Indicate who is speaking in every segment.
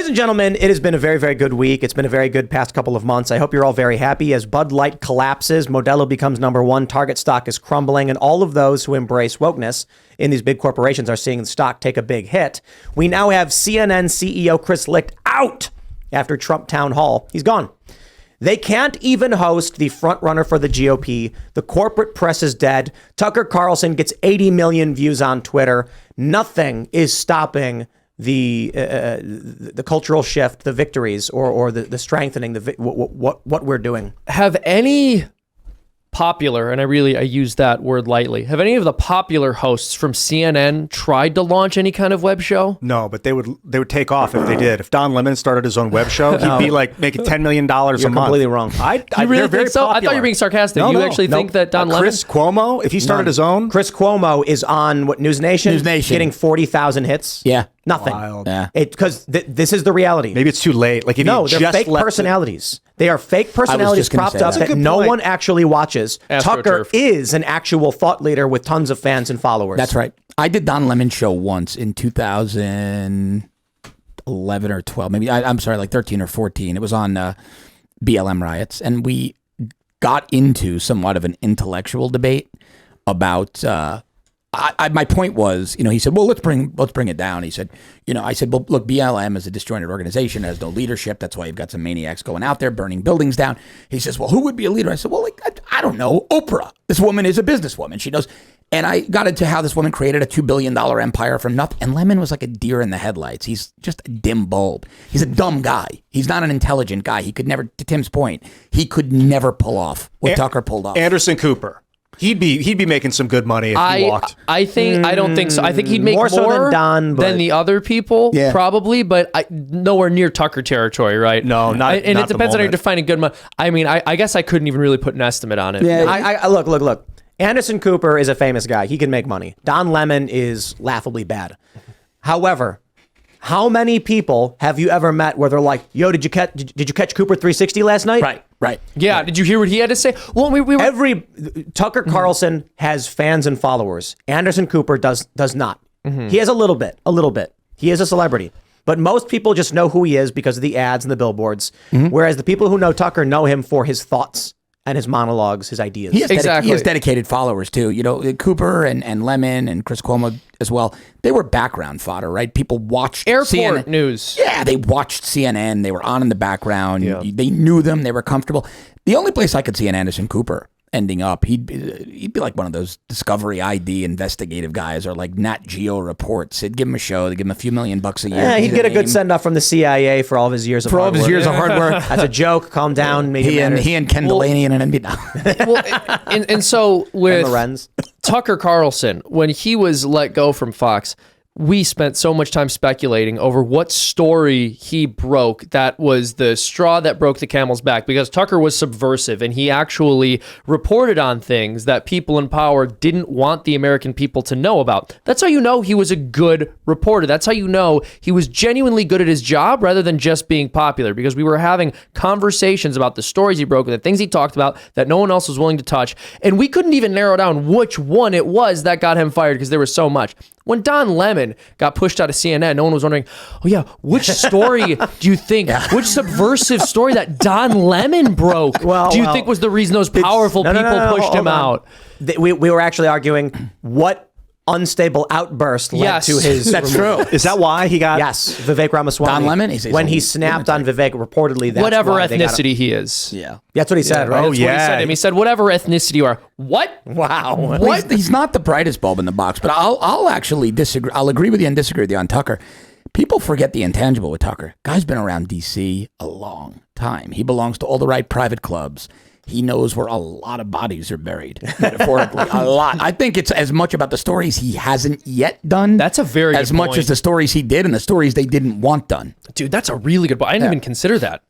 Speaker 1: Ladies and gentlemen, it has been a very, very good week. It's been a very good past couple of months. I hope you're all very happy. As Bud Light collapses, Modelo becomes number one, Target stock is crumbling, and all of those who embrace wokeness in these big corporations are seeing the stock take a big hit. We now have CNN CEO Chris Licht out after Trump town hall. He's gone. They can't even host the front runner for the GOP. The corporate press is dead. Tucker Carlson gets 80 million views on Twitter. Nothing is stopping the cultural shift, the victories, or the strengthening, what we're doing.
Speaker 2: Have any popular, and I use that word lightly, have any of the popular hosts from CNN tried to launch any kind of web show?
Speaker 3: No, but they would take off if they did. If Don Lemon started his own web show, he'd be like making $10 million a month.
Speaker 1: You're completely wrong.
Speaker 2: You really think so? I thought you were being sarcastic. You actually think that Don Lemon?
Speaker 3: Chris Cuomo, if he started his own?
Speaker 1: Chris Cuomo is on what, News Nation?
Speaker 4: News Nation.
Speaker 1: Getting 40,000 hits.
Speaker 4: Yeah.
Speaker 1: Nothing.
Speaker 3: Wild.
Speaker 4: Yeah.
Speaker 1: Because this is the reality.
Speaker 3: Maybe it's too late. Like if
Speaker 1: No,
Speaker 3: you
Speaker 1: they're
Speaker 3: just
Speaker 1: fake personalities. They are fake
Speaker 4: just
Speaker 1: personalities
Speaker 4: gonna
Speaker 1: propped
Speaker 4: say
Speaker 1: up
Speaker 4: that.
Speaker 1: that no one actually watches. Tucker
Speaker 2: AstroTurf.
Speaker 1: is an actual thought leader with tons of fans and followers.
Speaker 4: That's right. I did Don Lemon show once in 2011 or 12, maybe. I'm sorry, like 13 or 14. It was on BLM riots, and we got into somewhat of an intellectual debate about. My point was, he said, well, let's bring it down. He said, I said, well, look, BLM is a disjointed organization, it has no leadership. That's why you've got some maniacs going out there burning buildings down. He says, well, who would be a leader? I said, well, I don't know, Oprah. This woman is a businesswoman. She knows. And I got into how this woman created a $2 billion empire from nothing. And Lemon was like a deer in the headlights. He's just a dim bulb. He's a dumb guy. He's not an intelligent guy. He could never, to Tim's point, he could never pull off what Tucker pulled off.
Speaker 3: Anderson Cooper. He'd be making some good money if he walked.
Speaker 2: I don't think so. I think he'd make
Speaker 1: more so than Don,
Speaker 2: than the other people, probably, but nowhere near Tucker territory, right?
Speaker 3: No, not.
Speaker 2: And
Speaker 3: not
Speaker 2: it depends on how you're defining good money. I mean, I guess I couldn't even really put an estimate on it.
Speaker 1: Yeah, look. Anderson Cooper is a famous guy. He can make money. Don Lemon is laughably bad. However, how many people have you ever met where they're like, "Yo, did you catch Cooper 360 last night?"
Speaker 4: Right.
Speaker 2: Yeah. Did you hear what he had to say? Well, we were...
Speaker 1: Tucker Carlson has fans and followers. Anderson Cooper does not. He has a little bit. He is a celebrity. But most people just know who he is because of the ads and the billboards. Whereas the people who know Tucker know him for his thoughts and his monologues, his ideas.
Speaker 4: He has dedicated followers too. Cooper and Lemon and Chris Cuomo as well. They were background fodder, right? People watched
Speaker 2: airport news.
Speaker 4: Yeah, they watched CNN. They were on in the background. Yeah. They knew them. They were comfortable. The only place I could see an Anderson Cooper ending up, he'd be like one of those Discovery ID investigative guys, or like Nat Geo reports. They'd give him a show. They'd give him a few $million a year.
Speaker 1: Yeah, he'd get a good send off from the CIA for all of his years of hard work. That's a joke. Calm down.
Speaker 4: He and Ken Delaney and an NBA.
Speaker 2: Well, and so with Tucker Carlson, when he was let go from Fox, we spent so much time speculating over what story he broke that was the straw that broke the camel's back, because Tucker was subversive and he actually reported on things that people in power didn't want the American people to know about. That's how you know he was a good reporter. That's how you know he was genuinely good at his job rather than just being popular, because we were having conversations about the stories he broke and the things he talked about that no one else was willing to touch. And we couldn't even narrow down which one it was that got him fired because there was so much. When Don Lemon got pushed out of CNN, no one was wondering, oh yeah, which story do you think, which subversive story that Don Lemon broke do you think was the reason those powerful people pushed him out?
Speaker 1: We were actually arguing what unstable outburst led to his removal.
Speaker 3: Is that why he got...
Speaker 1: Yes, Vivek Ramaswamy.
Speaker 4: Don Lemon?
Speaker 1: When he snapped on Vivek, reportedly, that's
Speaker 2: whatever
Speaker 1: why
Speaker 2: ethnicity he is.
Speaker 4: Yeah.
Speaker 1: That's what he said, right?
Speaker 3: Oh,
Speaker 2: That's what he said to him. He said, whatever ethnicity you are. What?
Speaker 1: Wow.
Speaker 4: What? He's not the brightest bulb in the box, but I'll actually disagree. I'll agree with you and disagree with you on Tucker. People forget the intangible with Tucker. Guy's been around D.C. a long time. He belongs to all the right private clubs. He knows where a lot of bodies are buried, metaphorically, a lot. I think it's as much about the stories he hasn't yet done.
Speaker 2: That's a very
Speaker 4: as
Speaker 2: good
Speaker 4: much
Speaker 2: point.
Speaker 4: as the stories he did and the stories they didn't want done.
Speaker 2: Dude, that's a really good point. I didn't even consider that.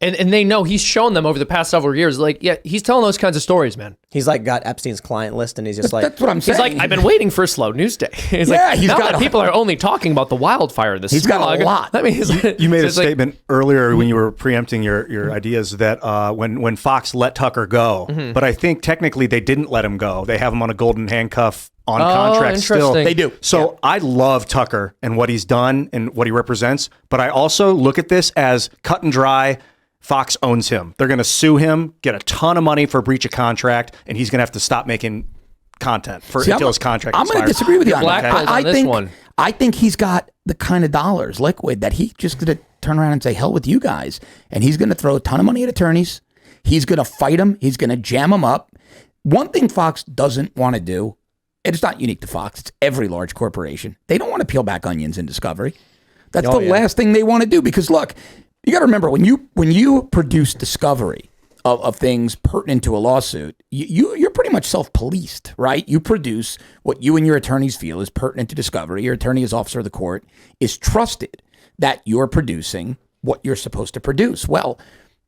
Speaker 2: And they know he's shown them over the past several years. Like, yeah, he's telling those kinds of stories, man.
Speaker 1: He's like got Epstein's client list, and he's just like,
Speaker 4: that's what I'm saying.
Speaker 2: He's like, I've been waiting for a slow news day. He's
Speaker 4: Yeah,
Speaker 2: like,
Speaker 4: he's
Speaker 2: now
Speaker 4: got
Speaker 2: that people are only talking about the wildfire, the
Speaker 4: He's
Speaker 2: smog.
Speaker 4: got a lot.
Speaker 2: I mean,
Speaker 3: You made a statement earlier when you were preempting your ideas that when Fox let Tucker go, but I think technically they didn't let him go. They have him on a golden handcuff on contract still.
Speaker 2: interesting.
Speaker 4: They do.
Speaker 3: So I love Tucker and what he's done and what he represents, but I also look at this as cut and dry. Fox owns him. They're going to sue him, get a ton of money for breach of contract, and he's going to have to stop making content until his contract
Speaker 4: I'm going to
Speaker 3: expires.
Speaker 4: disagree with you on
Speaker 2: Blackballed
Speaker 4: that.
Speaker 2: on this one.
Speaker 4: I think he's got the kind of dollars, liquid, that he's just going to turn around and say, hell with you guys. And he's going to throw a ton of money at attorneys. He's going to fight them. He's going to jam them up. One thing Fox doesn't want to do, and it's not unique to Fox, it's every large corporation. They don't want to peel back onions in Discovery. That's the last thing they want to do, because look, you got to remember, when you produce Discovery of things pertinent to a lawsuit, you're pretty much self-policed, right? You produce what you and your attorneys feel is pertinent to Discovery. Your attorney, as officer of the court, is trusted that you're producing what you're supposed to produce. Well,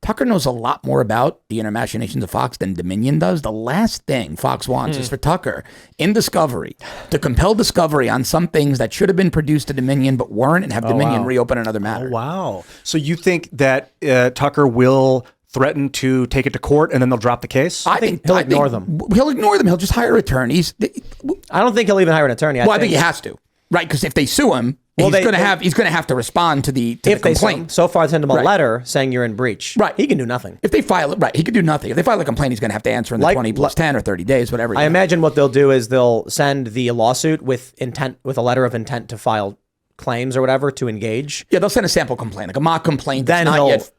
Speaker 4: Tucker knows a lot more about the inner machinations of Fox than Dominion does. The last thing Fox wants is for Tucker in Discovery to compel Discovery on some things that should have been produced to Dominion but weren't, and have Dominion reopen another matter.
Speaker 3: Wow. So you think that Tucker will threaten to take it to court and then they'll drop the case?
Speaker 1: I think he'll ignore them.
Speaker 4: He'll ignore them. He'll just hire attorneys.
Speaker 1: I don't think he'll even hire an attorney.
Speaker 4: I think he has to, right? Because if they sue him, he's going to have to respond to the complaint.
Speaker 1: So far, send him a letter saying you're in breach.
Speaker 4: Right.
Speaker 1: He can do nothing.
Speaker 4: If they file it, right, he could do nothing. If they file a complaint, he's going to have to answer in the 20 plus 10 or 30 days, whatever.
Speaker 1: I imagine what they'll do is they'll send the lawsuit with a letter of intent to file claims or whatever to engage.
Speaker 4: Yeah, they'll send a sample complaint, like a mock complaint.
Speaker 1: Then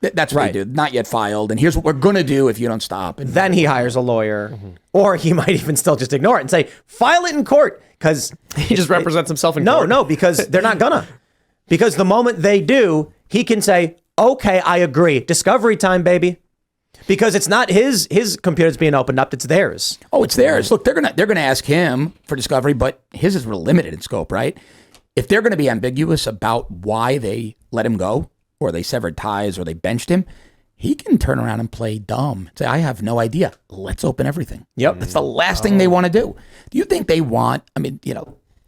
Speaker 4: that's what they do. Not yet filed. And here's what we're going to do if you don't stop. And
Speaker 1: then he hires a lawyer, or he might even still just ignore it and say, file it in court, because
Speaker 2: he just represents himself in court.
Speaker 1: No, because they're not gonna. Because the moment they do, he can say, okay, I agree. Discovery time, baby. Because it's not his computer's being opened up, it's theirs.
Speaker 4: Oh, it's theirs. Look, they're gonna ask him for discovery, but his is real limited in scope, right? If they're going to be ambiguous about why they let him go, or they severed ties, or they benched him, he can turn around and play dumb. Say, I have no idea. Let's open everything.
Speaker 1: Yep.
Speaker 4: That's the last thing they want to do. Do you think they want, I mean,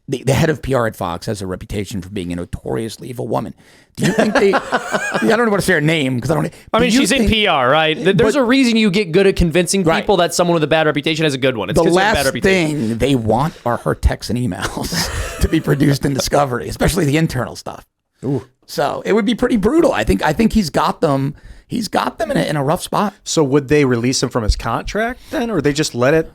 Speaker 4: the head of PR at Fox has a reputation for being a notoriously evil woman. Do you think they, I don't know what to say her name, because I don't.
Speaker 2: I mean, she's in PR, right? There's a reason you get good at convincing people that someone with a bad reputation has a good one. It's
Speaker 4: the
Speaker 2: 'cause of a bad
Speaker 4: last
Speaker 2: reputation.
Speaker 4: thing they want are her texts and emails to be produced in Discovery, especially the internal stuff. Ooh. So it would be pretty brutal. I think he's got them. He's got them in a rough spot.
Speaker 3: So would they release him from his contract then, or they just let it?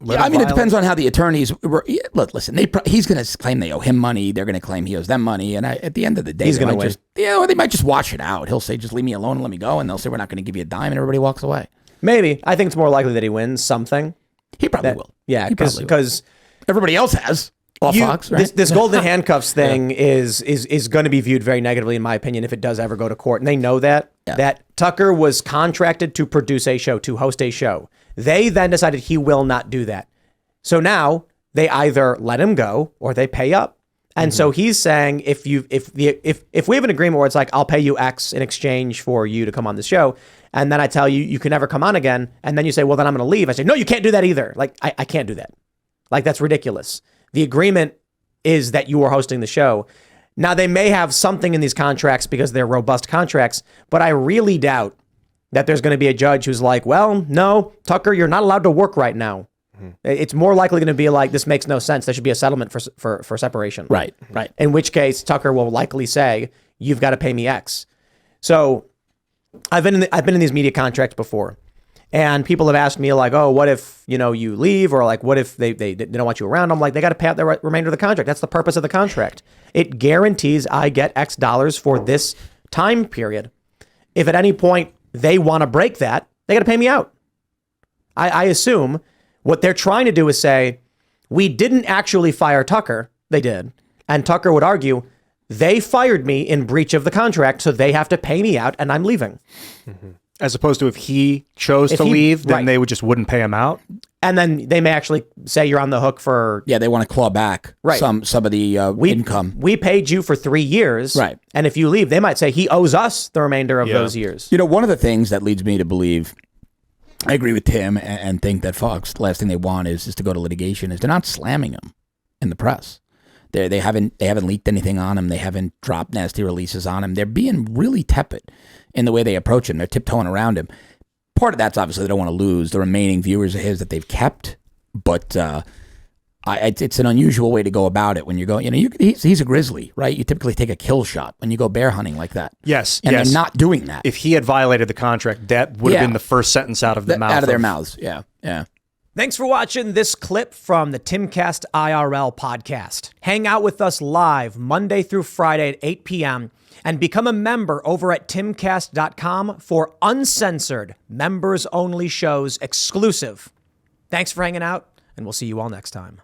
Speaker 4: I mean, it depends on how the attorneys were. Look, listen, he's going to claim they owe him money. They're going to claim he owes them money. And at the end of the day,
Speaker 1: he's going to win.
Speaker 4: Or they might just wash it out. He'll say, just leave me alone and let me go. And they'll say, we're not going to give you a dime. And everybody walks away.
Speaker 1: Maybe. I think it's more likely that he wins something.
Speaker 4: He probably will.
Speaker 1: Yeah, because
Speaker 4: everybody else has. Fox, right?
Speaker 1: This golden handcuffs thing is going to be viewed very negatively, in my opinion, if it does ever go to court. And they know that. Yeah. That Tucker was contracted to produce a show, to host a show. They then decided he will not do that. So now they either let him go or they pay up. And so he's saying, if we have an agreement where it's like, I'll pay you X in exchange for you to come on the show, and then I tell you, you can never come on again, and then you say, well, then I'm going to leave. I say, no, you can't do that either. Like, I can't do that. Like, that's ridiculous. The agreement is that you are hosting the show. Now, they may have something in these contracts because they're robust contracts, but I really doubt that there's going to be a judge who's like, well, no, Tucker, you're not allowed to work right now. It's more likely going to be like, this makes no sense. There should be a settlement for separation.
Speaker 4: Right.
Speaker 1: In which case, Tucker will likely say, you've got to pay me X. So I've been in these media contracts before, and people have asked me like, oh, what if, you leave, or like, what if they don't want you around? I'm like, they got to pay out the remainder of the contract. That's the purpose of the contract. It guarantees I get X dollars for this time period. If at any point they want to break that, they got to pay me out. I assume what they're trying to do is say, we didn't actually fire Tucker. They did. And Tucker would argue, they fired me in breach of the contract, so they have to pay me out, and I'm leaving.
Speaker 3: Mm-hmm. As opposed to if he chose to leave, then they wouldn't pay him out.
Speaker 1: And then they may actually say you're on the hook for...
Speaker 4: Yeah, they want to claw back some of the income.
Speaker 1: We paid you for 3 years.
Speaker 4: Right.
Speaker 1: And if you leave, they might say he owes us the remainder of those years.
Speaker 4: One of the things that leads me to believe... I agree with Tim and think that Fox, the last thing they want is to go to litigation, is they're not slamming him in the press. They haven't leaked anything on him. They haven't dropped nasty releases on him. They're being really tepid in the way they approach him. They're tiptoeing around him. Part of that's obviously they don't want to lose the remaining viewers of his that they've kept. But It's an unusual way to go about it when you're going. He's a grizzly, right? You typically take a kill shot when you go bear hunting like that.
Speaker 3: Yes,
Speaker 4: and they're not doing that.
Speaker 3: If he had violated the contract, that would have been the first sentence out of their mouths.
Speaker 4: Yeah, yeah.
Speaker 1: Thanks for watching this clip from the Timcast IRL podcast. Hang out with us live Monday through Friday at 8 p.m. and become a member over at timcast.com for uncensored, members-only shows exclusive. Thanks for hanging out, and we'll see you all next time.